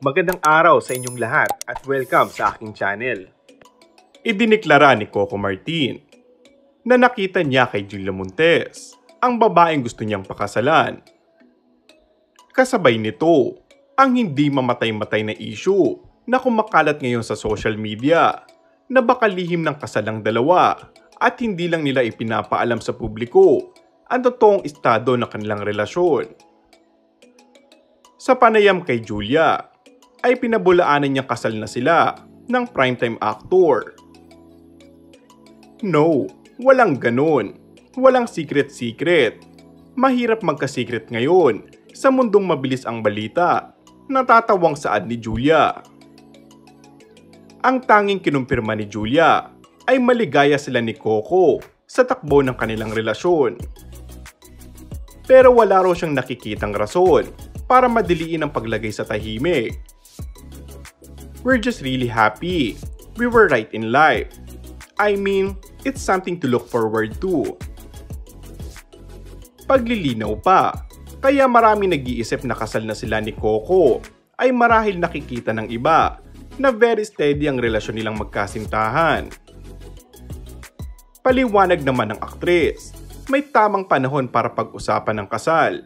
Magandang araw sa inyong lahat at welcome sa aking channel. Idineklara ni Coco Martin na nakita niya kay Julia Montes ang babaeng gusto niyang pakasalan. Kasabay nito ang hindi mamatay-matay na issue na kumakalat ngayon sa social media na baka lihim ng kasal ng dalawa at hindi lang nila ipinapaalam sa publiko ang totoong estado ng kanilang relasyon. Sa panayam kay Julia, ay pinabulaanan niyang kasal na sila ng primetime actor. No, walang ganun. Walang secret-secret. Mahirap magka-secret ngayon sa mundong mabilis ang balita. Natatawang saad ni Julia. Ang tanging kinumpirma ni Julia ay maligaya sila ni Coco sa takbo ng kanilang relasyon. Pero wala raw siyang nakikitang rason para madiliin ang paglagay sa tahimik. We're just really happy. We were right in life. I mean, it's something to look forward to. Paglilinaw pa, kaya marami nag-iisip na kasal na sila ni Coco ay marahil nakikita ng iba na very steady ang relasyon nilang magkasintahan. Paliwanag naman ng aktres, may tamang panahon para pag-usapan ng kasal.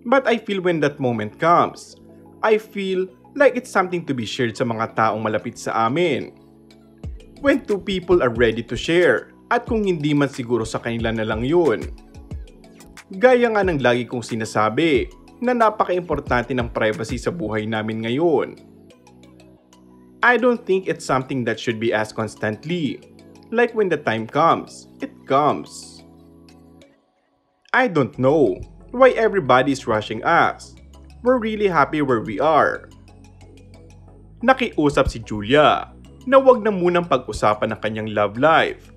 But I feel when that moment comes, I feel like it's something to be shared sa mga taong malapit sa amin. When two people are ready to share at kung hindi man siguro sa kanila na lang yun. Gaya nga ng lagi kong sinasabi na napaka-importante ng privacy sa buhay namin ngayon. I don't think it's something that should be asked constantly. Like when the time comes, it comes. I don't know why everybody is rushing us. We're really happy where we are. Nakiusap si Julia na wag na munang pag-usapan ng kanyang love life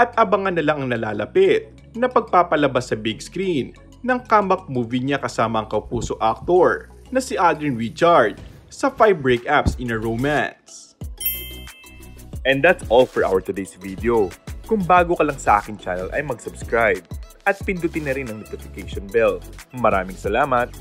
at abangan na lang ang nalalapit na pagpapalabas sa big screen ng comeback movie niya kasama ang kapuso actor na si Aldrin Richard sa 5 breakups in a romance. And that's all for our today's video. Kung bago ka lang sa aking channel ay mag-subscribe at pindutin na rin ang notification bell. Maraming salamat!